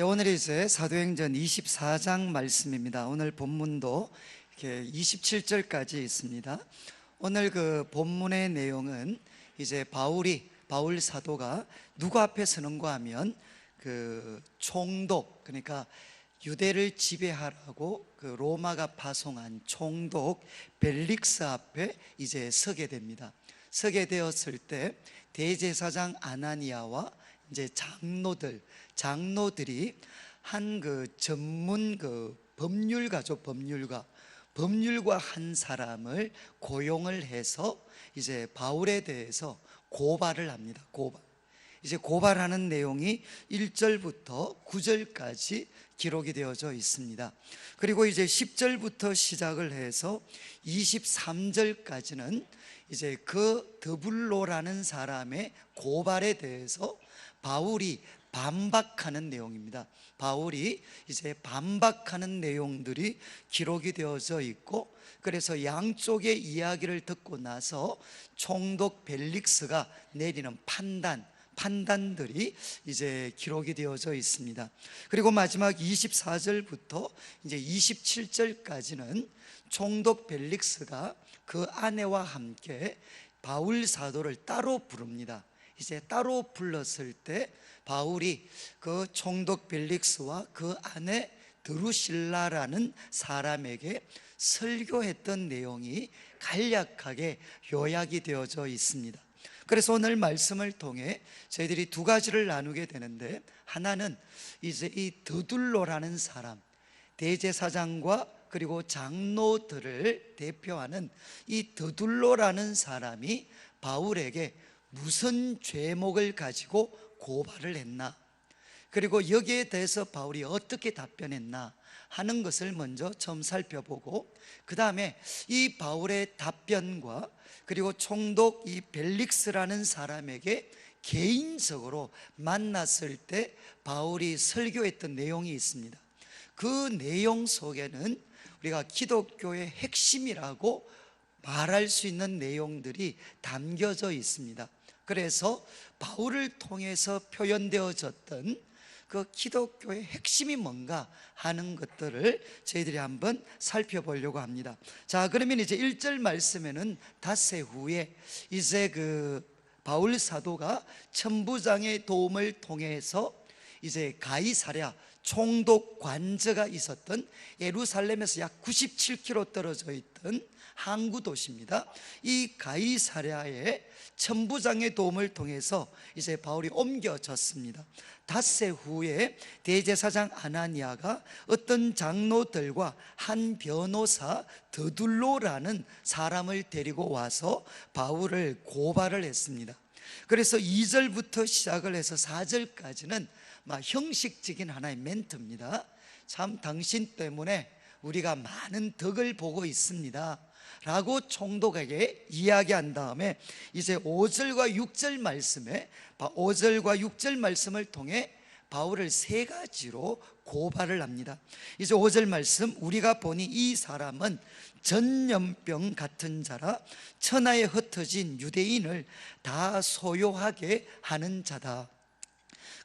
오늘이 이제 사도행전 24장 말씀입니다. 오늘 본문도 이렇게 27절까지 있습니다. 오늘 그 본문의 내용은 이제 바울 사도가 누구 앞에 서는가 하면 그 총독, 그러니까 유대를 지배하라고 그 로마가 파송한 총독 벨릭스 앞에 이제 서게 됩니다. 서게 되었을 때 대제사장 아나니아와 이제 장로들이 한 그 전문 그 법률가 한 사람을 고용을 해서 이제 바울에 대해서 고발을 합니다. 고발하는 내용이 1절부터 9절까지 기록이 되어져 있습니다. 그리고 이제 10절부터 시작을 해서 23절까지는 이제 그 드불로라는 사람의 고발에 대해서 바울이 반박하는 내용입니다. 바울이 이제 반박하는 내용들이 기록이 되어져 있고, 그래서 양쪽의 이야기를 듣고 나서 총독 벨릭스가 내리는 판단들이 이제 기록이 되어져 있습니다. 그리고 마지막 24절부터 이제 27절까지는 총독 벨릭스가 그 아내와 함께 바울 사도를 따로 부릅니다. 이제 따로 불렀을 때 바울이 그 총독 벨릭스와 그 아내 드루실라라는 사람에게 설교했던 내용이 간략하게 요약이 되어져 있습니다. 그래서 오늘 말씀을 통해 저희들이 두 가지를 나누게 되는데, 하나는 이제 이 드둘로라는 사람, 대제사장과 그리고 장로들을 대표하는 이 드둘로라는 사람이 바울에게 무슨 죄목을 가지고 고발을 했나, 그리고 여기에 대해서 바울이 어떻게 답변했나 하는 것을 먼저 처음 살펴보고, 그 다음에 이 바울의 답변과 그리고 총독 이 벨릭스라는 사람에게 개인적으로 만났을 때 바울이 설교했던 내용이 있습니다. 그 내용 속에는 우리가 기독교의 핵심이라고 말할 수 있는 내용들이 담겨져 있습니다. 그래서 바울을 통해서 표현되어졌던 그 기독교의 핵심이 뭔가 하는 것들을 저희들이 한번 살펴보려고 합니다. 자, 그러면 이제 1절 말씀에는 닷새 후에 이제 그 바울 사도가 천부장의 도움을 통해서 이제 가이사랴 총독 관저가 있었던 예루살렘에서 약 97km 떨어져 있던 항구 도시입니다. 이 가이사랴의 천부장의 도움을 통해서 이제 바울이 옮겨졌습니다. 닷새 후에 대제사장 아나니아가 어떤 장로들과 한 변호사 드둘로라는 사람을 데리고 와서 바울을 고발을 했습니다. 그래서 2절부터 시작을 해서 4절까지는 형식적인 하나의 멘트입니다. 참 당신 때문에 우리가 많은 덕을 보고 있습니다 라고 총독에게 이야기한 다음에 이제 5절과 6절 말씀을 통해 바울을 세 가지로 고발을 합니다. 이제 5절 말씀, 우리가 보니 이 사람은 전염병 같은 자라 천하에 흩어진 유대인을 다 소요하게 하는 자다.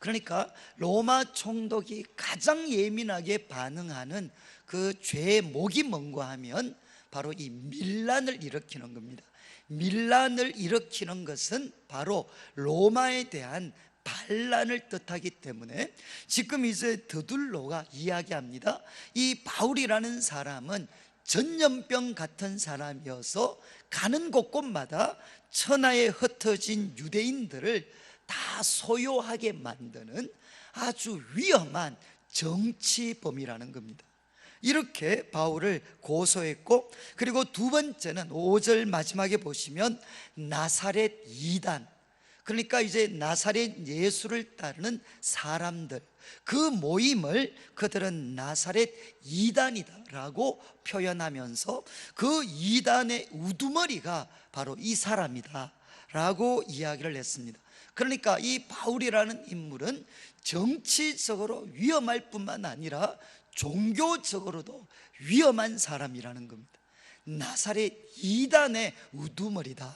그러니까 로마 총독이 가장 예민하게 반응하는 그 죄목이 뭔가 하면 바로 이 밀란을 일으키는 겁니다. 밀란을 일으키는 것은 바로 로마에 대한 반란을 뜻하기 때문에 지금 이제 드둘로가 이야기합니다. 이 바울이라는 사람은 전염병 같은 사람이어서 가는 곳곳마다 천하에 흩어진 유대인들을 다 소요하게 만드는 아주 위험한 정치범이라는 겁니다. 이렇게 바울을 고소했고, 그리고 두 번째는 5절 마지막에 보시면 나사렛 이단, 그러니까 이제 나사렛 예수를 따르는 사람들, 그 모임을 그들은 나사렛 이단이다라고 표현하면서 그 이단의 우두머리가 바로 이 사람이다 라고 이야기를 했습니다. 그러니까 이 바울이라는 인물은 정치적으로 위험할 뿐만 아니라 종교적으로도 위험한 사람이라는 겁니다. 나사렛 이단의 우두머리다.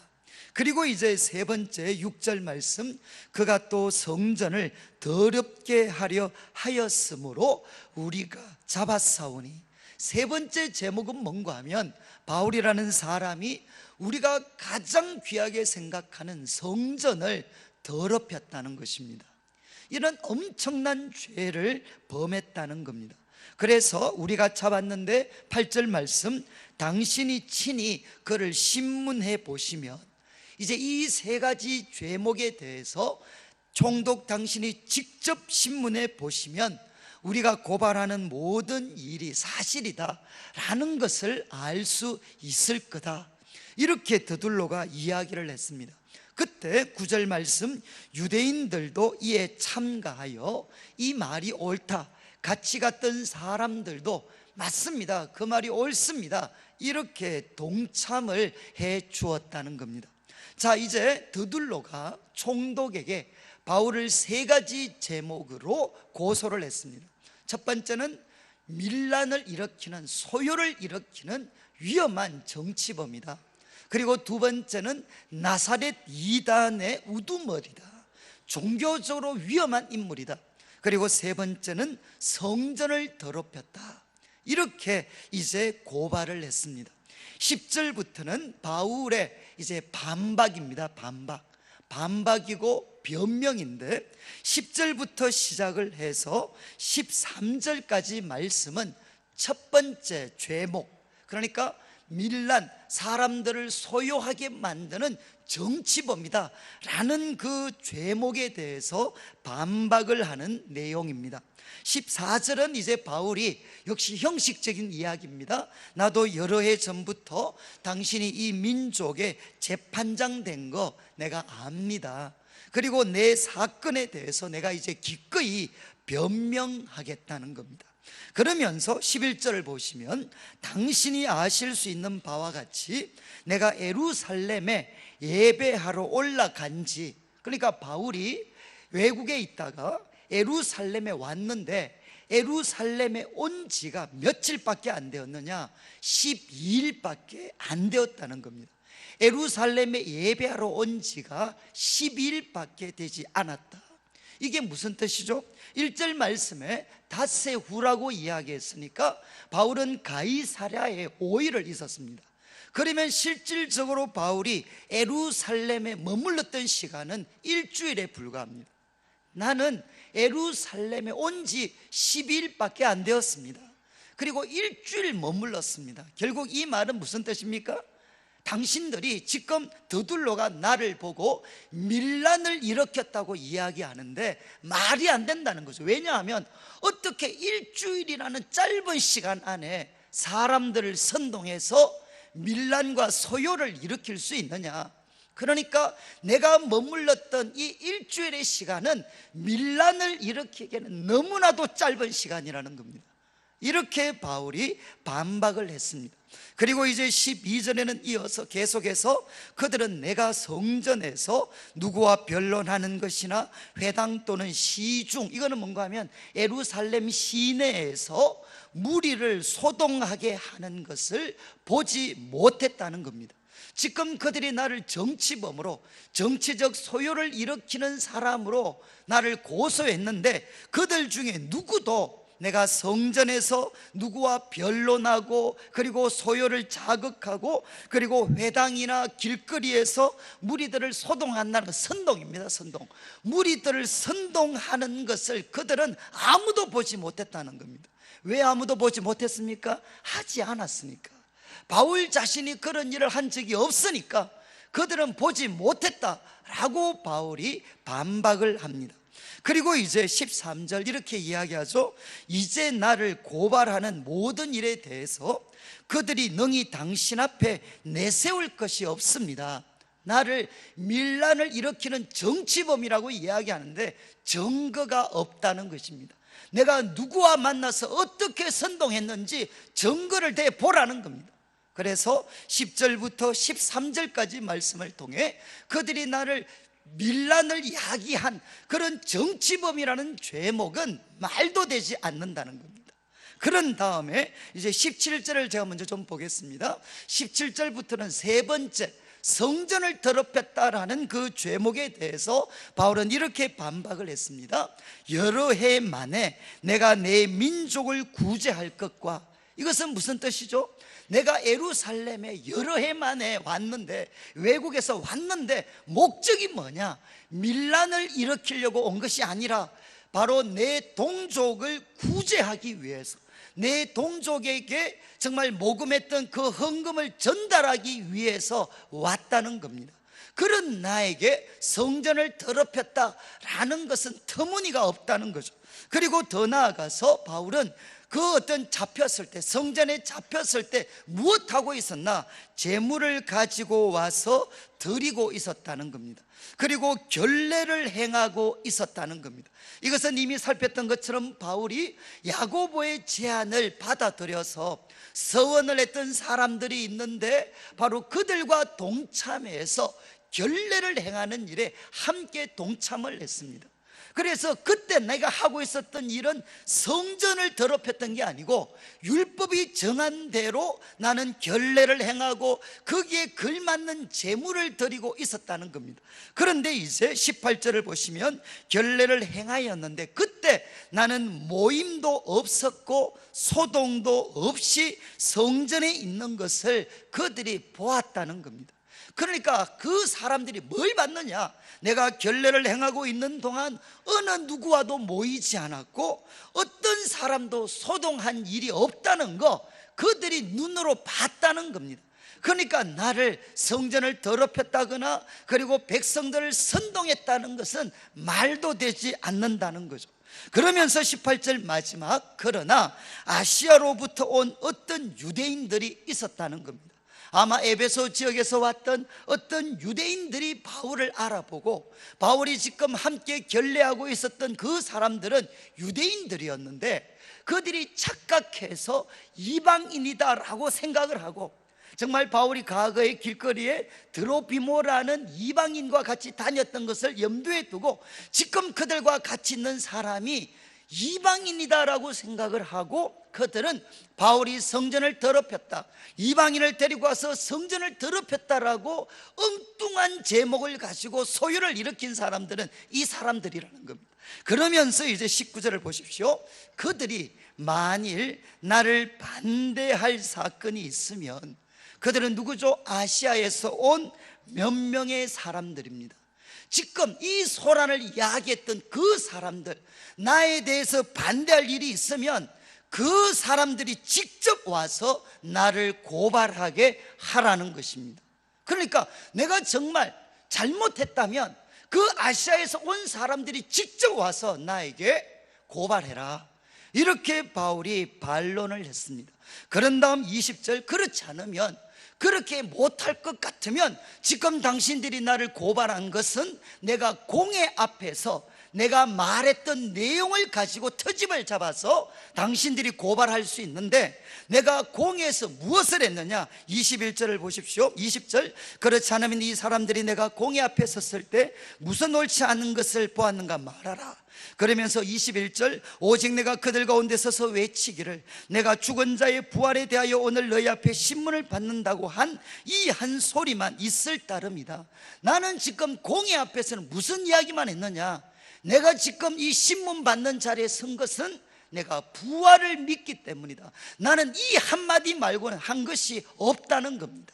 그리고 이제 세 번째 6절 말씀, 그가 또 성전을 더럽게 하려 하였으므로 우리가 잡았사오니. 세 번째 제목은 뭔가 하면 바울이라는 사람이 우리가 가장 귀하게 생각하는 성전을 더럽혔다는 것입니다. 이런 엄청난 죄를 범했다는 겁니다. 그래서 우리가 잡았는데 8절 말씀, 당신이 친히 그를 신문해 보시면, 이제 이 세 가지 죄목에 대해서 총독 당신이 직접 신문해 보시면 우리가 고발하는 모든 일이 사실이다 라는 것을 알 수 있을 거다, 이렇게 드둘로가 이야기를 했습니다. 그때 9절 말씀, 유대인들도 이에 참가하여 이 말이 옳다, 같이 갔던 사람들도 맞습니다, 그 말이 옳습니다, 이렇게 동참을 해 주었다는 겁니다. 자, 이제 드둘로가 총독에게 바울을 세 가지 제목으로 고소를 했습니다. 첫 번째는 밀란을 일으키는, 소요를 일으키는 위험한 정치범이다. 그리고 두 번째는 나사렛 이단의 우두머리다, 종교적으로 위험한 인물이다. 그리고 세 번째는 성전을 더럽혔다, 이렇게 이제 고발을 했습니다. 10절부터는 바울의 이제 반박입니다. 반박이고 변명인데 10절부터 시작을 해서 13절까지 말씀은 첫 번째 죄목, 그러니까 밀란, 사람들을 소요하게 만드는 정치범이다 라는 그 죄목에 대해서 반박을 하는 내용입니다. 14절은 이제 바울이, 역시 형식적인 이야기입니다. 나도 여러 해 전부터 당신이 이 민족의 재판장 된 거 내가 압니다. 그리고 내 사건에 대해서 내가 이제 기꺼이 변명하겠다는 겁니다. 그러면서 11절을 보시면, 당신이 아실 수 있는 바와 같이 내가 예루살렘에 예배하러 올라간 지, 그러니까 바울이 외국에 있다가 예루살렘에 왔는데 예루살렘에 온 지가 며칠밖에 안 되었느냐? 12일밖에 안 되었다는 겁니다. 예루살렘에 예배하러 온 지가 12일밖에 되지 않았다. 이게 무슨 뜻이죠? 1절 말씀에 닷새 후라고 이야기했으니까 바울은 가이사랴에 5일을 있었습니다. 그러면 실질적으로 바울이 예루살렘에 머물렀던 시간은 일주일에 불과합니다. 나는 예루살렘에 온 지 12일밖에 안 되었습니다. 그리고 일주일 머물렀습니다. 결국 이 말은 무슨 뜻입니까? 당신들이 지금 드둘로가 나를 보고 밀란을 일으켰다고 이야기하는데 말이 안 된다는 거죠. 왜냐하면 어떻게 일주일이라는 짧은 시간 안에 사람들을 선동해서 밀란과 소요를 일으킬 수 있느냐? 그러니까 내가 머물렀던 이 일주일의 시간은 밀란을 일으키기에는 너무나도 짧은 시간이라는 겁니다. 이렇게 바울이 반박을 했습니다. 그리고 이제 12절에는 이어서 계속해서 그들은 내가 성전에서 누구와 변론하는 것이나 회당 또는 시중, 이거는 뭔가 하면 예루살렘 시내에서 무리를 소동하게 하는 것을 보지 못했다는 겁니다. 지금 그들이 나를 정치범으로, 정치적 소요를 일으키는 사람으로 나를 고소했는데 그들 중에 누구도 내가 성전에서 누구와 변론하고 그리고 소요를 자극하고 그리고 회당이나 길거리에서 무리들을 소동한다는, 선동입니다. 선동. 무리들을 선동하는 것을 그들은 아무도 보지 못했다는 겁니다. 왜 아무도 보지 못했습니까? 하지 않았으니까. 바울 자신이 그런 일을 한 적이 없으니까 그들은 보지 못했다라고 바울이 반박을 합니다. 그리고 이제 13절 이렇게 이야기하죠. 이제 나를 고발하는 모든 일에 대해서 그들이 능히 당신 앞에 내세울 것이 없습니다. 나를 밀란을 일으키는 정치범이라고 이야기하는데 증거가 없다는 것입니다. 내가 누구와 만나서 어떻게 선동했는지 증거를 대보라는 겁니다. 그래서 10절부터 13절까지 말씀을 통해 그들이 나를 밀란을 야기한 그런 정치범이라는 죄목은 말도 되지 않는다는 겁니다. 그런 다음에 이제 17절을 제가 먼저 좀 보겠습니다. 17절부터는 세 번째 성전을 더럽혔다라는 그 죄목에 대해서 바울은 이렇게 반박을 했습니다. 여러 해 만에 내가 내 민족을 구제할 것과, 이것은 무슨 뜻이죠? 내가 예루살렘에 여러 해 만에 왔는데, 외국에서 왔는데 목적이 뭐냐? 밀란을 일으키려고 온 것이 아니라 바로 내 동족을 구제하기 위해서, 내 동족에게 정말 모금했던 그 헌금을 전달하기 위해서 왔다는 겁니다. 그런 나에게 성전을 더럽혔다라는 것은 터무니가 없다는 거죠. 그리고 더 나아가서 바울은 그 어떤 잡혔을 때, 성전에 잡혔을 때 무엇하고 있었나? 재물을 가지고 와서 드리고 있었다는 겁니다. 그리고 결례를 행하고 있었다는 겁니다. 이것은 이미 살폈던 것처럼 바울이 야고보의 제안을 받아들여서 서원을 했던 사람들이 있는데 바로 그들과 동참해서 결례를 행하는 일에 함께 동참을 했습니다. 그래서 그때 내가 하고 있었던 일은 성전을 더럽혔던 게 아니고 율법이 정한 대로 나는 결례를 행하고 거기에 걸맞는 제물을 드리고 있었다는 겁니다. 그런데 이제 18절을 보시면 결례를 행하였는데 그때 나는 모임도 없었고 소동도 없이 성전에 있는 것을 그들이 보았다는 겁니다. 그러니까 그 사람들이 뭘 봤느냐? 내가 결례를 행하고 있는 동안 어느 누구와도 모이지 않았고 어떤 사람도 소동한 일이 없다는 거, 그들이 눈으로 봤다는 겁니다. 그러니까 나를 성전을 더럽혔다거나 그리고 백성들을 선동했다는 것은 말도 되지 않는다는 거죠. 그러면서 18절 마지막, 그러나 아시아로부터 온 어떤 유대인들이 있었다는 겁니다. 아마 에베소 지역에서 왔던 어떤 유대인들이 바울을 알아보고 바울이 지금 함께 결례하고 있었던 그 사람들은 유대인들이었는데 그들이 착각해서 이방인이다라고 생각을 하고, 정말 바울이 과거의 길거리에 드로피모라는 이방인과 같이 다녔던 것을 염두에 두고 지금 그들과 같이 있는 사람이 이방인이다라고 생각을 하고 그들은 바울이 성전을 더럽혔다, 이방인을 데리고 와서 성전을 더럽혔다라고 엉뚱한 제목을 가지고 소유를 일으킨 사람들은 이 사람들이라는 겁니다. 그러면서 이제 19절을 보십시오. 그들이 만일 나를 반대할 사건이 있으면, 그들은 누구죠? 아시아에서 온 몇 명의 사람들입니다. 지금 이 소란을 야기했던 그 사람들, 나에 대해서 반대할 일이 있으면 그 사람들이 직접 와서 나를 고발하게 하라는 것입니다. 그러니까 내가 정말 잘못했다면 그 아시아에서 온 사람들이 직접 와서 나에게 고발해라, 이렇게 바울이 반론을 했습니다. 그런 다음 20절, 그렇지 않으면, 그렇게 못할 것 같으면 지금 당신들이 나를 고발한 것은 내가 공회 앞에서 내가 말했던 내용을 가지고 트집을 잡아서 당신들이 고발할 수 있는데, 내가 공회에서 무엇을 했느냐? 21절을 보십시오. 20절, 그렇지 않으면 이 사람들이 내가 공회 앞에 섰을 때 무슨 옳지 않은 것을 보았는가 말하라. 그러면서 21절, 오직 내가 그들 가운데 서서 외치기를 내가 죽은 자의 부활에 대하여 오늘 너희 앞에 신문을 받는다고 한 이 한 소리만 있을 따름이다. 나는 지금 공회 앞에서는 무슨 이야기만 했느냐? 내가 지금 이 신문 받는 자리에 선 것은 내가 부활을 믿기 때문이다. 나는 이 한마디 말고는 한 것이 없다는 겁니다.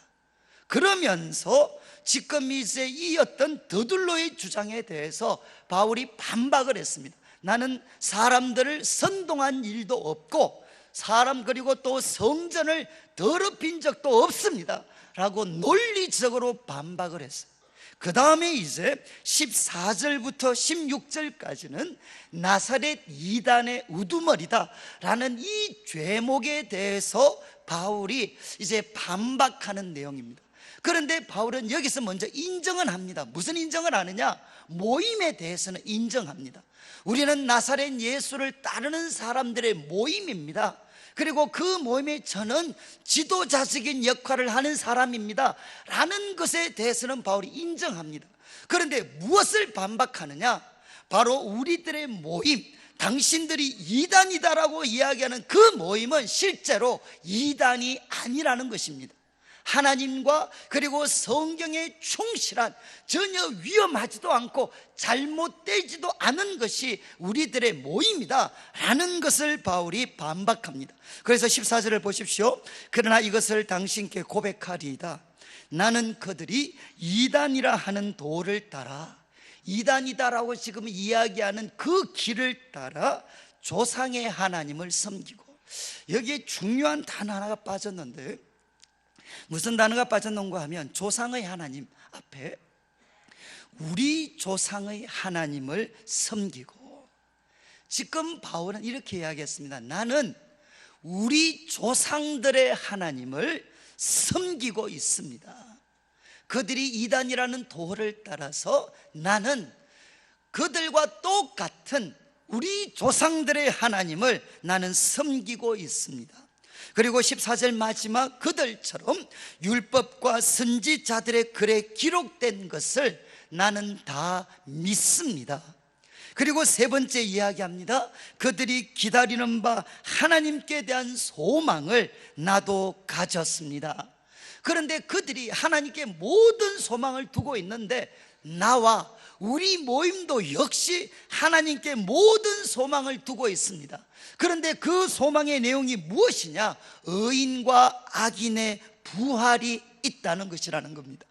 그러면서 지금 이제 이 어떤 더둘로의 주장에 대해서 바울이 반박을 했습니다. 나는 사람들을 선동한 일도 없고 그리고 또 성전을 더럽힌 적도 없습니다 라고 논리적으로 반박을 했어요. 그 다음에 이제 14절부터 16절까지는 나사렛 이단의 우두머리다 라는 이 죄목에 대해서 바울이 이제 반박하는 내용입니다. 그런데 바울은 여기서 먼저 인정은 합니다. 무슨 인정을 하느냐? 모임에 대해서는 인정합니다. 우리는 나사렛 예수를 따르는 사람들의 모임입니다. 그리고 그 모임에 저는 지도자적인 역할을 하는 사람입니다 라는 것에 대해서는 바울이 인정합니다. 그런데 무엇을 반박하느냐? 바로 우리들의 모임, 당신들이 이단이다라고 이야기하는 그 모임은 실제로 이단이 아니라는 것입니다. 하나님과 그리고 성경에 충실한, 전혀 위험하지도 않고 잘못되지도 않은 것이 우리들의 모임이다 라는 것을 바울이 반박합니다. 그래서 14절을 보십시오. 그러나 이것을 당신께 고백하리이다. 나는 그들이 이단이라 하는 도를 따라, 이단이다라고 지금 이야기하는 그 길을 따라 조상의 하나님을 섬기고, 여기에 중요한 단어 하나가 빠졌는데, 무슨 단어가 빠졌는가 하면 조상의 하나님 앞에 우리 조상의 하나님을 섬기고, 지금 바울은 이렇게 이야기했습니다. 나는 우리 조상들의 하나님을 섬기고 있습니다. 그들이 이단이라는 도를 따라서 나는 그들과 똑같은 우리 조상들의 하나님을 나는 섬기고 있습니다. 그리고 14절 마지막, 그들처럼 율법과 선지자들의 글에 기록된 것을 나는 다 믿습니다. 그리고 세 번째 이야기합니다. 그들이 기다리는 바 하나님께 대한 소망을 나도 가졌습니다. 그런데 그들이 하나님께 모든 소망을 두고 있는데, 나와 우리 모임도 역시 하나님께 모든 소망을 두고 있습니다. 그런데 그 소망의 내용이 무엇이냐? 의인과 악인의 부활이 있다는 것이라는 겁니다.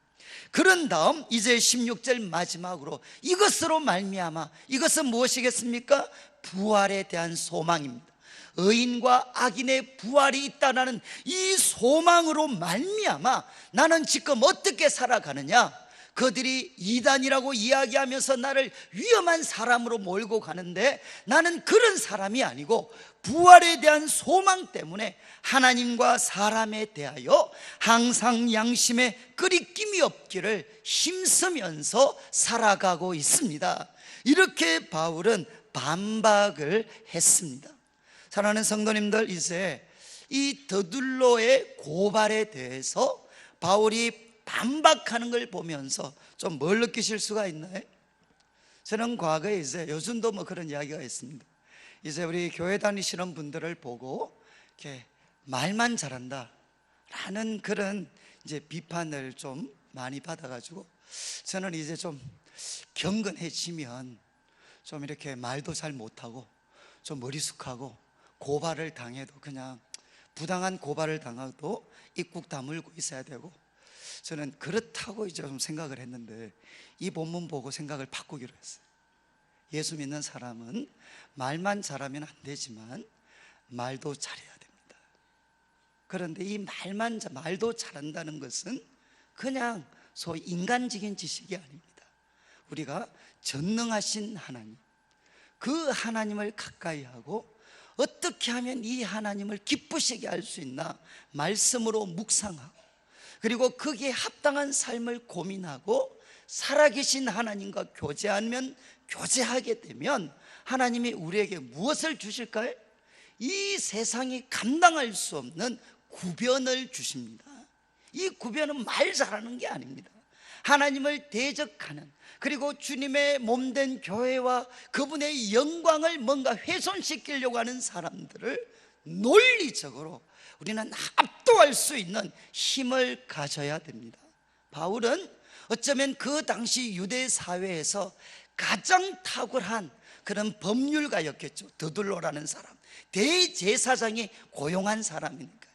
그런 다음 이제 16절 마지막으로 이것으로 말미암아, 이것은 무엇이겠습니까? 부활에 대한 소망입니다. 의인과 악인의 부활이 있다는 이 소망으로 말미암아 나는 지금 어떻게 살아가느냐? 그들이 이단이라고 이야기하면서 나를 위험한 사람으로 몰고 가는데, 나는 그런 사람이 아니고 부활에 대한 소망 때문에 하나님과 사람에 대하여 항상 양심에 끄리낌이 없기를 힘쓰면서 살아가고 있습니다. 이렇게 바울은 반박을 했습니다. 사랑하는 성도님들, 이제 이 더둘로의 고발에 대해서 바울이 반박하는 걸 보면서 좀 뭘 느끼실 수가 있나요? 저는 과거에 이제, 요즘도 뭐 그런 이야기가 있습니다. 이제 우리 교회 다니시는 분들을 보고 이렇게 말만 잘한다 라는 그런 이제 비판을 좀 많이 받아가지고, 저는 이제 좀 경건해지면 좀 이렇게 말도 잘 못하고 좀 머리숙하고, 고발을 당해도 그냥 부당한 고발을 당해도 입국 다물고 있어야 되고, 저는 그렇다고 이제 좀 생각을 했는데, 이 본문 보고 생각을 바꾸기로 했어요. 예수 믿는 사람은 말만 잘하면 안 되지만 말도 잘해야 됩니다. 그런데 이 말도 잘한다는 것은 그냥 소위 인간적인 지식이 아닙니다. 우리가 전능하신 하나님, 그 하나님을 가까이 하고 어떻게 하면 이 하나님을 기쁘시게 할 수 있나 말씀으로 묵상하고, 그리고 거기에 합당한 삶을 고민하고 살아계신 하나님과 교제하게 되면 하나님이 우리에게 무엇을 주실까요? 이 세상이 감당할 수 없는 구변을 주십니다. 이 구변은 말 잘하는 게 아닙니다. 하나님을 대적하는, 그리고 주님의 몸된 교회와 그분의 영광을 뭔가 훼손시키려고 하는 사람들을 논리적으로 우리는 압도할 수 있는 힘을 가져야 됩니다. 바울은 어쩌면 그 당시 유대 사회에서 가장 탁월한 그런 법률가였겠죠. 더둘로라는 사람, 대제사장이 고용한 사람이니까.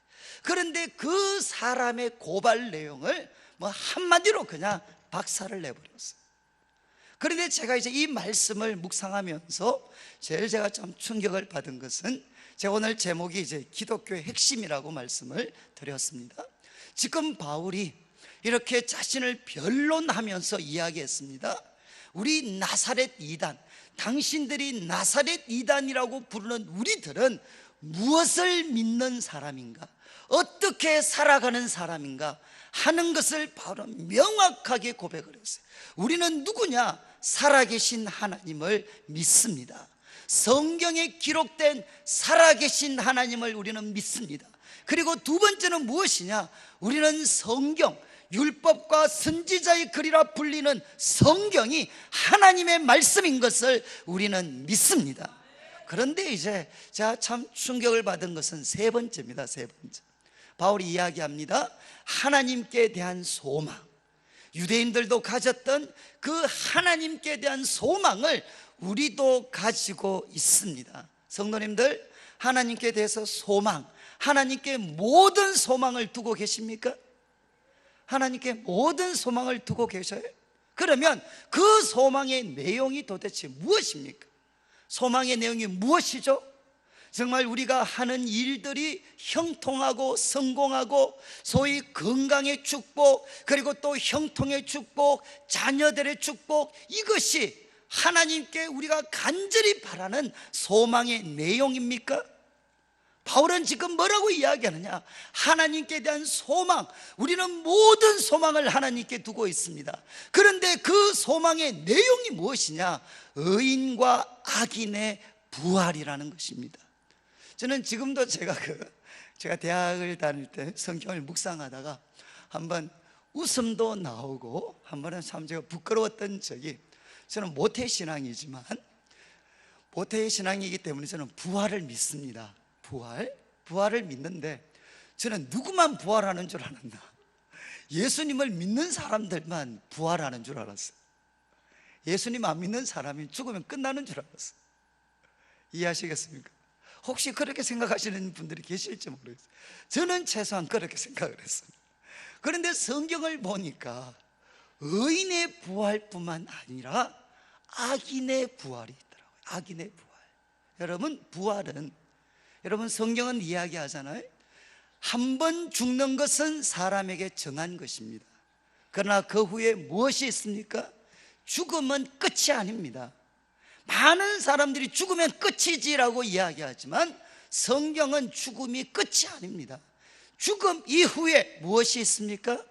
그런데 그 사람의 고발 내용을 뭐 한마디로 그냥 박살을 내버렸어요. 그런데 제가 이제 이 말씀을 묵상하면서 제일 제가 좀 충격을 받은 것은, 제가 오늘 제목이 이제 기독교의 핵심이라고 말씀을 드렸습니다. 지금 바울이 이렇게 자신을 변론하면서 이야기했습니다. 우리 나사렛 이단, 당신들이 나사렛 이단이라고 부르는 우리들은 무엇을 믿는 사람인가, 어떻게 살아가는 사람인가 하는 것을 바울은 명확하게 고백을 했어요. 우리는 누구냐? 살아계신 하나님을 믿습니다. 성경에 기록된 살아계신 하나님을 우리는 믿습니다. 그리고 두 번째는 무엇이냐? 우리는 성경, 율법과 선지자의 글이라 불리는 성경이 하나님의 말씀인 것을 우리는 믿습니다. 그런데 이제 제가 참 충격을 받은 것은 세 번째입니다. 세 번째, 바울이 이야기합니다. 하나님께 대한 소망, 유대인들도 가졌던 그 하나님께 대한 소망을 우리도 가지고 있습니다. 성도님들, 하나님께 대해서 소망, 하나님께 모든 소망을 두고 계십니까? 하나님께 모든 소망을 두고 계셔요? 그러면 그 소망의 내용이 도대체 무엇입니까? 소망의 내용이 무엇이죠? 정말 우리가 하는 일들이 형통하고 성공하고 소위 건강의 축복, 그리고 또 형통의 축복, 자녀들의 축복, 이것이 하나님께 우리가 간절히 바라는 소망의 내용입니까? 바울은 지금 뭐라고 이야기하느냐? 하나님께 대한 소망, 우리는 모든 소망을 하나님께 두고 있습니다. 그런데 그 소망의 내용이 무엇이냐? 의인과 악인의 부활이라는 것입니다. 저는 지금도 제가 대학을 다닐 때 성경을 묵상하다가 한번 웃음도 나오고 한 번은 참 제가 부끄러웠던 적이, 저는 모태신앙이지만 모태신앙이기 때문에 저는 부활을 믿습니다. 부활을 믿는데 저는 누구만 부활하는 줄 알았나? 예수님을 믿는 사람들만 부활하는 줄 알았어요. 예수님 안 믿는 사람이 죽으면 끝나는 줄 알았어요. 이해하시겠습니까? 혹시 그렇게 생각하시는 분들이 계실지 모르겠어요. 저는 최소한 그렇게 생각을 했습니다. 그런데 성경을 보니까 의인의 부활뿐만 아니라 악인의 부활이 있더라고요. 악인의 부활. 여러분 성경은 이야기하잖아요. 한 번 죽는 것은 사람에게 정한 것입니다. 그러나 그 후에 무엇이 있습니까? 죽음은 끝이 아닙니다. 많은 사람들이 죽으면 끝이지라고 이야기하지만 성경은 죽음이 끝이 아닙니다. 죽음 이후에 무엇이 있습니까?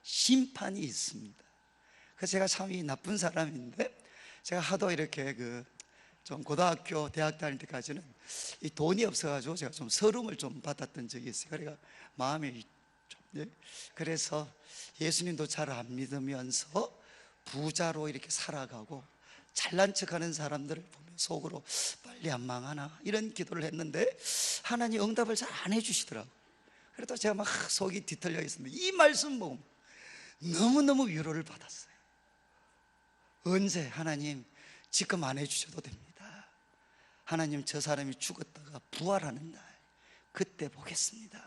심판이 있습니다. 그래서 제가 참 나쁜 사람인데, 제가 하도 이렇게 좀 고등학교, 대학 다닐 때까지는 이 돈이 없어가지고 제가 좀 서름을 좀 받았던 적이 있어요. 그러니까 마음이 좀, 그래서 예수님도 잘 안 믿으면서 부자로 이렇게 살아가고 잘난 척하는 사람들을 보면 속으로 빨리 안 망하나 이런 기도를 했는데 하나님 응답을 잘 안 해주시더라고요. 그래도 제가 막 속이 뒤틀려 있습니다. 이 말씀 보면 너무너무 위로를 받았어요. 언제? 하나님 지금 안 해주셔도 됩니다. 하나님, 저 사람이 죽었다가 부활하는 날 그때 보겠습니다.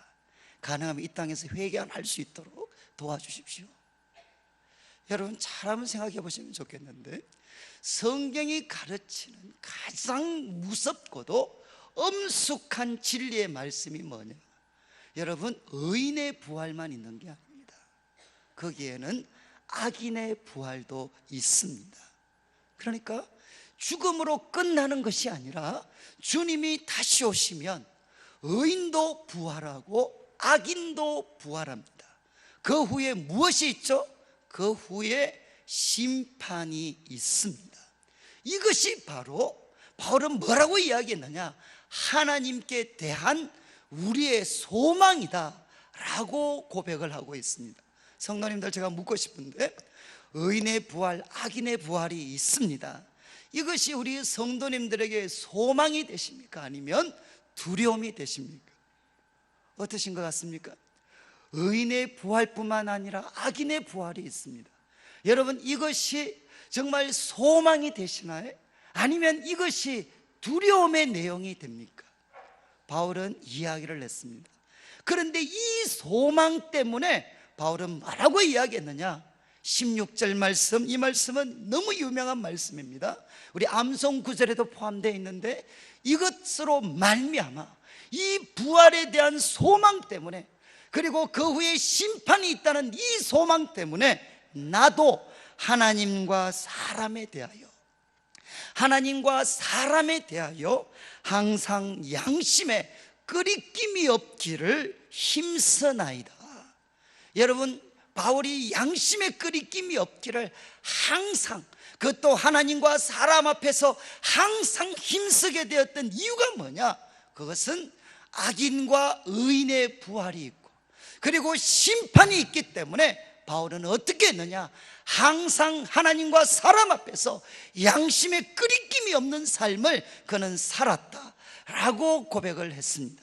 가능하면 이 땅에서 회개할 수 있도록 도와주십시오. 여러분 잘 한번 생각해 보시면 좋겠는데, 성경이 가르치는 가장 무섭고도 엄숙한 진리의 말씀이 뭐냐? 여러분, 의인의 부활만 있는 게 아닙니다. 거기에는 악인의 부활도 있습니다. 그러니까 죽음으로 끝나는 것이 아니라 주님이 다시 오시면 의인도 부활하고 악인도 부활합니다. 그 후에 무엇이 있죠? 그 후에 심판이 있습니다. 이것이 바로 바울은 뭐라고 이야기했느냐? 하나님께 대한 우리의 소망이다 라고 고백을 하고 있습니다. 성도님들, 제가 묻고 싶은데, 의인의 부활, 악인의 부활이 있습니다. 이것이 우리 성도님들에게 소망이 되십니까? 아니면 두려움이 되십니까? 어떠신 것 같습니까? 의인의 부활뿐만 아니라 악인의 부활이 있습니다. 여러분, 이것이 정말 소망이 되시나요? 아니면 이것이 두려움의 내용이 됩니까? 바울은 이야기를 했습니다. 그런데 이 소망 때문에 바울은 뭐라고 이야기했느냐? 16절 말씀, 이 말씀은 너무 유명한 말씀입니다. 우리 암송 구절에도 포함되어 있는데, 이것으로 말미암아 이 부활에 대한 소망 때문에, 그리고 그 후에 심판이 있다는 이 소망 때문에 나도 하나님과 사람에 대하여 항상 양심에 끄리낌이 없기를 힘쓰나이다. 여러분, 바울이 양심에 끄리낌이 없기를 항상, 그것도 하나님과 사람 앞에서 항상 힘쓰게 되었던 이유가 뭐냐? 그것은 악인과 의인의 부활이 있고, 그리고 심판이 있기 때문에 바울은 어떻게 했느냐? 항상 하나님과 사람 앞에서 양심에 끄리낌이 없는 삶을 그는 살았다라고 고백을 했습니다.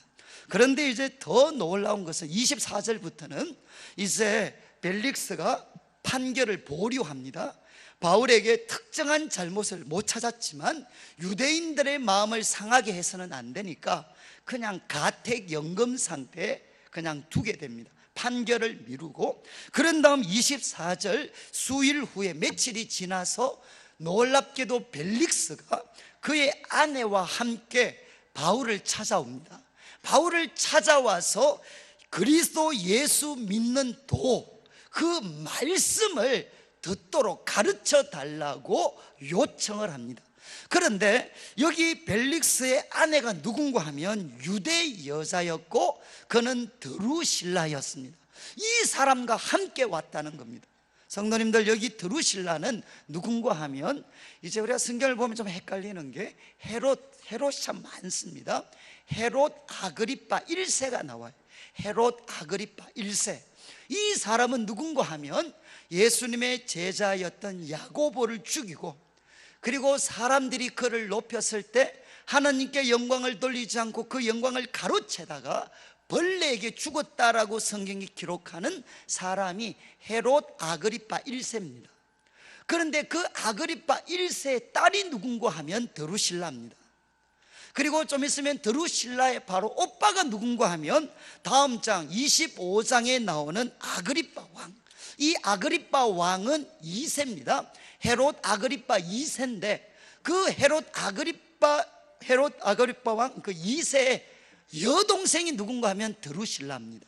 그런데 이제 더 놀라운 것은 24절부터는 이제 벨릭스가 판결을 보류합니다. 바울에게 특정한 잘못을 못 찾았지만 유대인들의 마음을 상하게 해서는 안 되니까 그냥 가택연금 상태에 그냥 두게 됩니다. 판결을 미루고, 그런 다음 24절, 수일 후에 며칠이 지나서 놀랍게도 벨릭스가 그의 아내와 함께 바울을 찾아옵니다. 바울을 찾아와서 그리스도 예수 믿는 그 말씀을 듣도록 가르쳐 달라고 요청을 합니다. 그런데 여기 벨릭스의 아내가 누군가 하면 유대 여자였고 그는 드루실라였습니다. 이 사람과 함께 왔다는 겁니다. 성도님들, 여기 드루실라는 누군가 하면 이제 우리가 성경을 보면 좀 헷갈리는 게 헤롯이 참 많습니다. 헤롯 아그리파 1세가 나와요. 헤롯 아그리파 1세. 이 사람은 누군가 하면 예수님의 제자였던 야고보를 죽이고, 그리고 사람들이 그를 높였을 때 하나님께 영광을 돌리지 않고 그 영광을 가로채다가 벌레에게 죽었다라고 성경이 기록하는 사람이 헤롯 아그리파 1세입니다. 그런데 그 아그리파 1세의 딸이 누군가 하면 드루실라입니다. 그리고 좀 있으면 드루실라의 바로 오빠가 누군가 하면 다음 장 25장에 나오는 아그리파 왕. 이 아그리파 왕은 2세입니다. 헤롯 아그리파 2세인데 그 헤롯 아그리파 왕 그 2세의 여동생이 누군가 하면 드루실라입니다.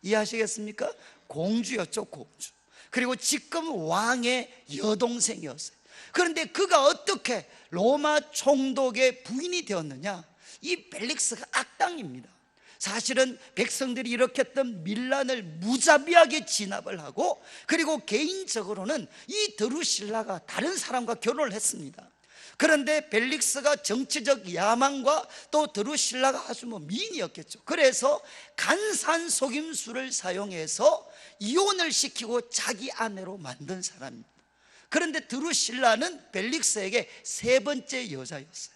이해하시겠습니까? 공주였죠, 공주. 그리고 지금 왕의 여동생이었어요. 그런데 그가 어떻게 로마 총독의 부인이 되었느냐? 이 벨릭스가 악당입니다. 사실은 백성들이 일으켰던 밀란을 무자비하게 진압을 하고, 그리고 개인적으로는 이 드루실라가 다른 사람과 결혼을 했습니다. 그런데 벨릭스가 정치적 야망과 또 드루실라가 아주 미인이었겠죠. 그래서 간산 속임수를 사용해서 이혼을 시키고 자기 아내로 만든 사람입니다. 그런데 드루실라는 벨릭스에게 세 번째 여자였어요.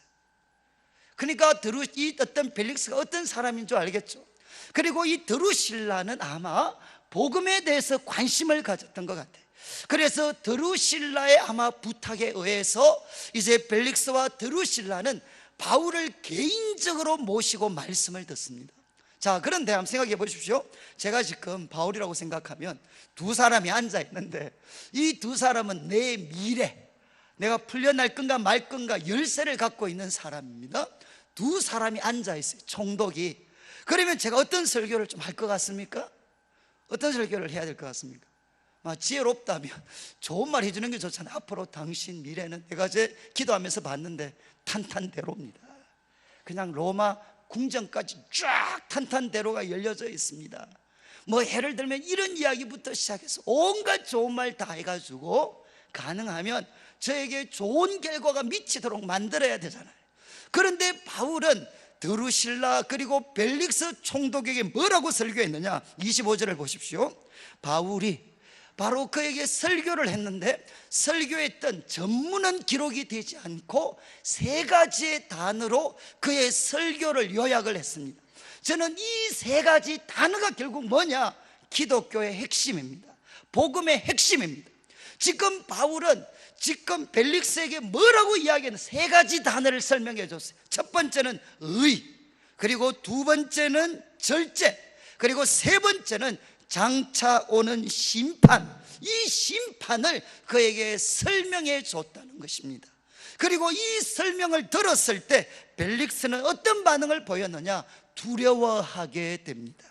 그러니까 이 어떤 벨릭스가 어떤 사람인 줄 알겠죠. 그리고 이 드루실라는 아마 복음에 대해서 관심을 가졌던 것 같아요. 그래서 드루실라의 아마 부탁에 의해서 이제 벨릭스와 드루실라는 바울을 개인적으로 모시고 말씀을 듣습니다. 자, 그런데 한번 생각해 보십시오. 제가 지금 바울이라고 생각하면 두 사람이 앉아 있는데 이 두 사람은 내 미래, 내가 풀려날 건가 말 건가 열쇠를 갖고 있는 사람입니다. 두 사람이 앉아 있어요, 총독이. 그러면 제가 어떤 설교를 좀 할 것 같습니까? 어떤 설교를 해야 될 것 같습니까? 지혜롭다면 좋은 말 해주는 게 좋잖아요. 앞으로 당신 미래는, 내가 제 기도하면서 봤는데 탄탄대로입니다. 그냥 로마 궁전까지 쫙 탄탄대로가 열려져 있습니다. 예를 들면 이런 이야기부터 시작해서 온갖 좋은 말 다 해가지고 가능하면 저에게 좋은 결과가 미치도록 만들어야 되잖아요. 그런데 바울은 드루실라 그리고 벨릭스 총독에게 뭐라고 설교했느냐? 25절을 보십시오. 바울이 바로 그에게 설교를 했는데 설교했던 전문은 기록이 되지 않고 세 가지의 단어로 그의 설교를 요약을 했습니다. 저는 이 세 가지 단어가 결국 뭐냐? 기독교의 핵심입니다. 복음의 핵심입니다. 지금 바울은 지금 벨릭스에게 뭐라고 이야기하는 세 가지 단어를 설명해 줬어요. 첫 번째는 의, 그리고 두 번째는 절제, 그리고 세 번째는 장차 오는 심판. 이 심판을 그에게 설명해 줬다는 것입니다. 그리고 이 설명을 들었을 때 벨릭스는 어떤 반응을 보였느냐? 두려워하게 됩니다.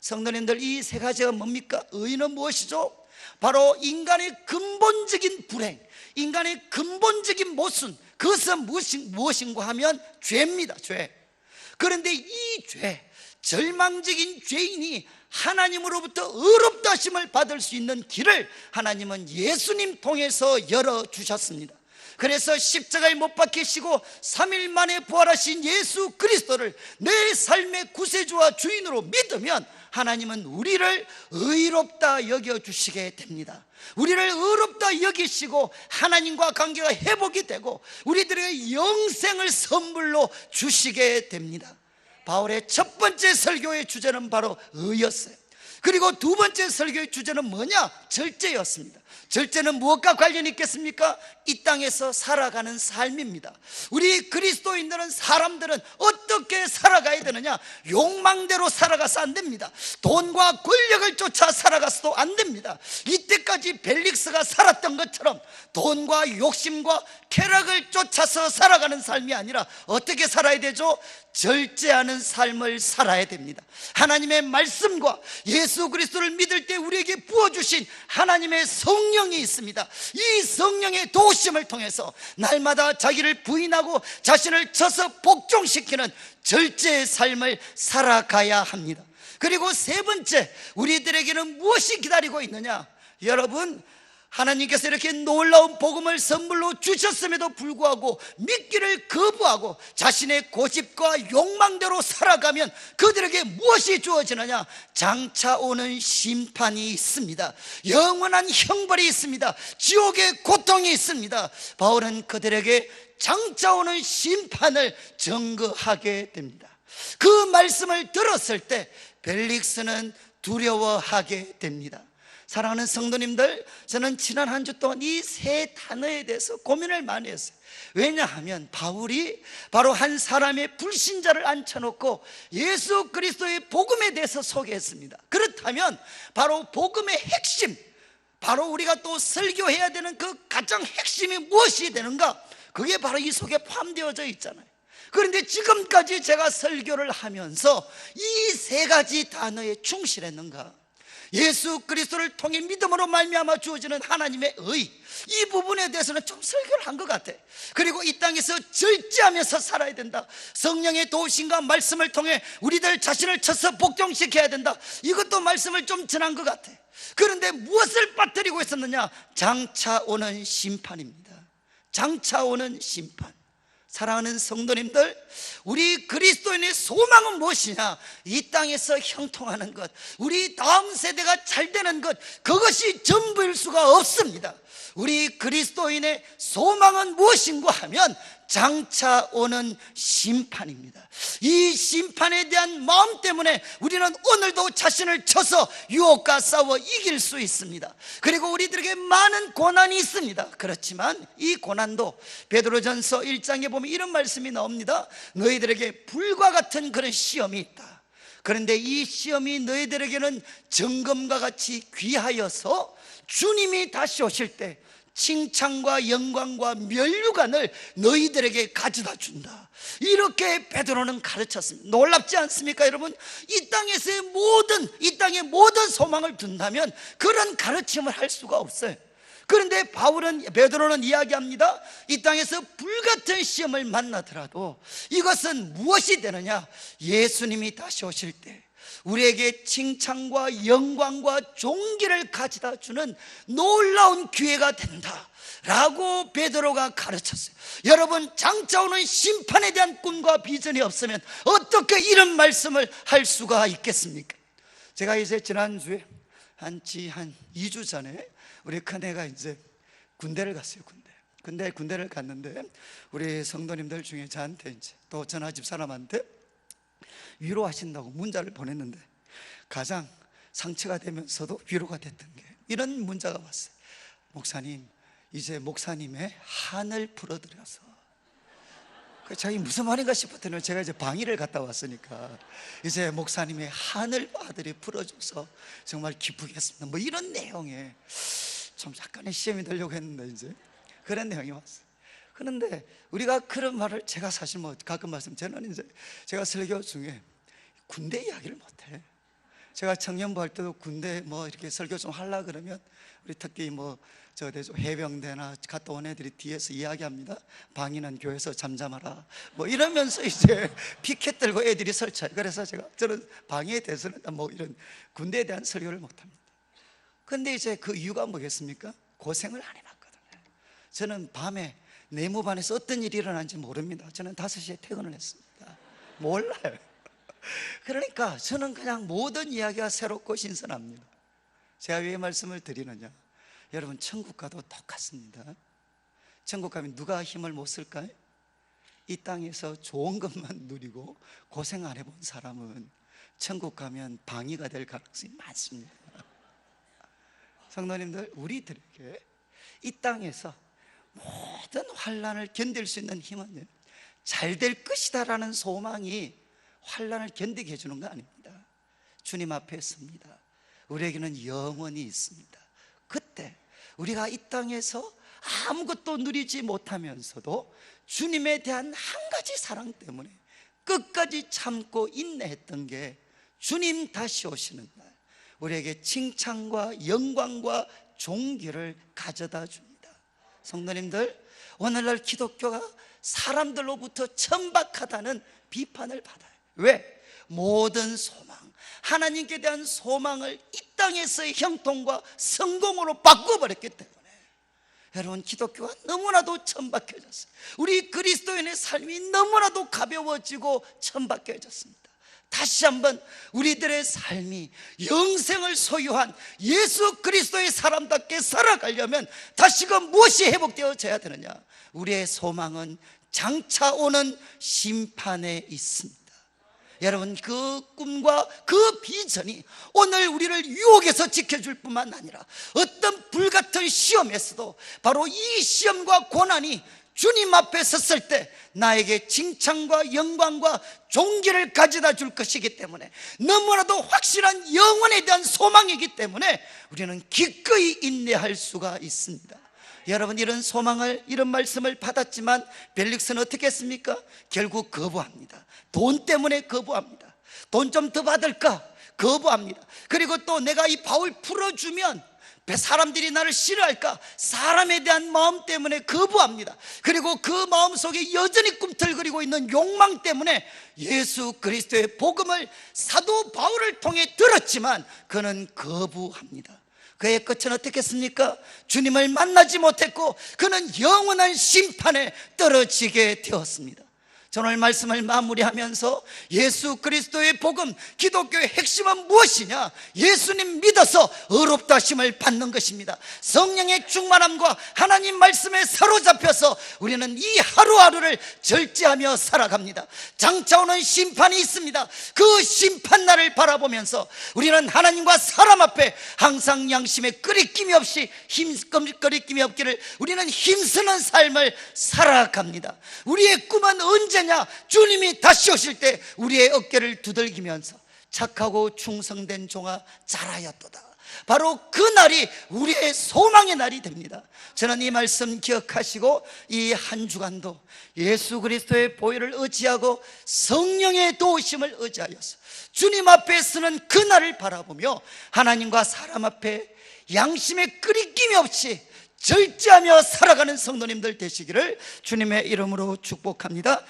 성도님들, 이 세 가지가 뭡니까? 의는 무엇이죠? 바로 인간의 근본적인 불행, 인간의 근본적인 모순, 그것은 무엇인가 하면 죄입니다. 죄. 그런데 이 죄, 절망적인 죄인이 하나님으로부터 의롭다 하심을 받을 수 있는 길을 하나님은 예수님 통해서 열어주셨습니다. 그래서 십자가에 못 박히시고 3일 만에 부활하신 예수 그리스도를 내 삶의 구세주와 주인으로 믿으면 하나님은 우리를 의롭다 여겨주시게 됩니다. 우리를 의롭다 여기시고 하나님과 관계가 회복이 되고 우리들에게 영생을 선물로 주시게 됩니다. 바울의 첫 번째 설교의 주제는 바로 의였어요. 그리고 두 번째 설교의 주제는 뭐냐? 절제였습니다. 절제는 무엇과 관련이 있겠습니까? 이 땅에서 살아가는 삶입니다. 우리 그리스도인들은, 사람들은 어떻게 살아가야 되느냐? 욕망대로 살아가서 안 됩니다. 돈과 권력을 쫓아 살아가서도 안 됩니다. 이때까지 벨릭스가 살았던 것처럼 돈과 욕심과 쾌락을 쫓아서 살아가는 삶이 아니라 어떻게 살아야 되죠? 절제하는 삶을 살아야 됩니다. 하나님의 말씀과 예수 그리스도를 믿을 때 우리에게 부어주신 하나님의 성령이 있습니다. 이 성령의 도우심을 통해서 날마다 자기를 부인하고 자신을 쳐서 복종시키는 절제의 삶을 살아가야 합니다. 그리고 세 번째, 우리들에게는 무엇이 기다리고 있느냐? 여러분, 하나님께서 이렇게 놀라운 복음을 선물로 주셨음에도 불구하고 믿기를 거부하고 자신의 고집과 욕망대로 살아가면 그들에게 무엇이 주어지느냐? 장차 오는 심판이 있습니다. 영원한 형벌이 있습니다. 지옥의 고통이 있습니다. 바울은 그들에게 장차 오는 심판을 증거하게 됩니다. 그 말씀을 들었을 때 벨릭스는 두려워하게 됩니다. 사랑하는 성도님들, 저는 지난 한 주 동안 이 세 단어에 대해서 고민을 많이 했어요. 왜냐하면 바울이 바로 한 사람의 불신자를 앉혀놓고 예수 그리스도의 복음에 대해서 소개했습니다. 그렇다면 바로 복음의 핵심, 바로 우리가 또 설교해야 되는 그 가장 핵심이 무엇이 되는가? 그게 바로 이 속에 포함되어져 있잖아요. 그런데 지금까지 제가 설교를 하면서 이 세 가지 단어에 충실했는가? 예수 그리스도를 통해 믿음으로 말미암아 주어지는 하나님의 의, 이 부분에 대해서는 좀 설교를 한 것 같아. 그리고 이 땅에서 절제하면서 살아야 된다. 성령의 도우심과 말씀을 통해 우리들 자신을 쳐서 복종시켜야 된다. 이것도 말씀을 좀 전한 것 같아. 그런데 무엇을 빠뜨리고 있었느냐? 장차 오는 심판입니다. 장차 오는 심판. 사랑하는 성도님들, 우리 그리스도인의 소망은 무엇이냐? 이 땅에서 형통하는 것, 우리 다음 세대가 잘 되는 것, 그것이 전부일 수가 없습니다. 우리 그리스도인의 소망은 무엇인가 하면 장차 오는 심판입니다. 이 심판에 대한 마음 때문에 우리는 오늘도 자신을 쳐서 유혹과 싸워 이길 수 있습니다. 그리고 우리들에게 많은 고난이 있습니다. 그렇지만 이 고난도 베드로전서 1장에 보면 이런 말씀이 나옵니다. 너희들에게 불과 같은 그런 시험이 있다. 그런데 이 시험이 너희들에게는 정금과 같이 귀하여서 주님이 다시 오실 때 칭찬과 영광과 면류관을 너희들에게 가져다 준다. 이렇게 베드로는 가르쳤습니다. 놀랍지 않습니까, 여러분? 이 땅의 모든 소망을 둔다면 그런 가르침을 할 수가 없어요. 그런데 베드로는 이야기합니다. 이 땅에서 불같은 시험을 만나더라도 이것은 무엇이 되느냐? 예수님이 다시 오실 때 우리에게 칭찬과 영광과 존귀를 가져다 주는 놀라운 기회가 된다 라고 베드로가 가르쳤어요. 여러분, 장차 오는 심판에 대한 꿈과 비전이 없으면 어떻게 이런 말씀을 할 수가 있겠습니까? 제가 이제 지난주에 한 2주 전에 우리 큰애가 이제 군대를 갔어요. 군대를 갔는데 우리 성도님들 중에 저한테 이제 또 전화 집사람한테 위로하신다고 문자를 보냈는데 가장 상처가 되면서도 위로가 됐던 게 이런 문자가 왔어요. 목사님, 이제 목사님의 한을 풀어드려서. 자기 무슨 말인가 싶었더니 제가 이제 방위를 갔다 왔으니까 이제 목사님의 한을 아들이 풀어줘서 정말 기쁘겠습니다, 뭐 이런 내용에 좀 약간의 시험이 되려고 했는데 이제 그런 내용이 왔어요. 그런데 우리가 그런 말을, 제가 사실 뭐 가끔 저는 이제 제가 설교 중에 군대 이야기를 못해. 제가 청년부 할 때도 군대 뭐 이렇게 설교 좀 하려고 그러면 우리 특히 해병대나 갔다 온 애들이 뒤에서 이야기합니다. 방위는 교회에서 잠잠하라 뭐 이러면서 이제 피켓 들고 애들이 설쳐요. 그래서 저는 방위에 대해서는 뭐 이런 군대에 대한 설교를 못합니다. 근데 이제 그 이유가 뭐겠습니까? 고생을 안 해봤거든요. 저는 밤에 내무반에서 어떤 일이 일어나는지 모릅니다. 저는 5시에 퇴근을 했습니다. 몰라요. 그러니까 저는 그냥 모든 이야기가 새롭고 신선합니다. 제가 왜 말씀을 드리느냐? 여러분, 천국 가도 똑같습니다. 천국 가면 누가 힘을 못 쓸까요? 이 땅에서 좋은 것만 누리고 고생 안 해본 사람은 천국 가면 방위가 될 가능성이 많습니다. 성도님들, 우리들에게 이 땅에서 모든 환난을 견딜 수 있는 힘은 잘 될 것이다 라는 소망이 환난을 견디게 해주는 거 아닙니다. 주님 앞에 섭니다. 우리에게는 영원히 있습니다. 그때 우리가 이 땅에서 아무것도 누리지 못하면서도 주님에 대한 한 가지 사랑 때문에 끝까지 참고 인내했던 게 주님 다시 오시는 날 우리에게 칭찬과 영광과 존귀를 가져다 줍니다. 성도님들, 오늘날 기독교가 사람들로부터 천박하다는 비판을 받아요. 왜? 모든 소망, 하나님께 대한 소망을 이 땅에서의 형통과 성공으로 바꿔버렸기 때문에 여러분, 기독교가 너무나도 천박해졌어요. 우리 그리스도인의 삶이 너무나도 가벼워지고 천박해졌습니다. 다시 한번 우리들의 삶이 영생을 소유한 예수 그리스도의 사람답게 살아가려면 다시금 무엇이 회복되어져야 되느냐? 우리의 소망은 장차 오는 심판에 있습니다. 여러분, 그 꿈과 그 비전이 오늘 우리를 유혹에서 지켜줄 뿐만 아니라 어떤 불같은 시험에서도 바로 이 시험과 고난이 주님 앞에 섰을 때 나에게 칭찬과 영광과 존귀를 가져다 줄 것이기 때문에 너무나도 확실한 영혼에 대한 소망이기 때문에 우리는 기꺼이 인내할 수가 있습니다. 여러분, 이런 소망을, 이런 말씀을 받았지만 벨릭스는 어떻게 했습니까? 결국 거부합니다. 돈 때문에 거부합니다. 돈 좀 더 받을까? 거부합니다. 그리고 또 내가 이 바울 풀어주면 사람들이 나를 싫어할까? 사람에 대한 마음 때문에 거부합니다. 그리고 그 마음속에 여전히 꿈틀거리고 있는 욕망 때문에 예수 그리스도의 복음을 사도 바울을 통해 들었지만 그는 거부합니다. 그의 끝은 어떻겠습니까? 주님을 만나지 못했고 그는 영원한 심판에 떨어지게 되었습니다. 저는 오늘 말씀을 마무리하면서 예수 그리스도의 복음, 기독교의 핵심은 무엇이냐? 예수님 믿어서 의롭다 하심을 받는 것입니다. 성령의 충만함과 하나님 말씀에 사로잡혀서 우리는 이 하루하루를 절제하며 살아갑니다. 장차 오는 심판이 있습니다. 그 심판날을 바라보면서 우리는 하나님과 사람 앞에 항상 양심에 끄리낌이 없이 끄리낌이 없기를 우리는 힘쓰는 삶을 살아갑니다. 우리의 꿈은 언제 주님이 다시 오실 때 우리의 어깨를 두들기면서 착하고 충성된 종아 잘하였도다. 바로 그 날이 우리의 소망의 날이 됩니다. 저는 이 말씀 기억하시고 이 한 주간도 예수 그리스도의 보혈을 의지하고 성령의 도우심을 의지하여서 주님 앞에 서는 그 날을 바라보며 하나님과 사람 앞에 양심에 끄리낌이 없이 절제하며 살아가는 성도님들 되시기를 주님의 이름으로 축복합니다.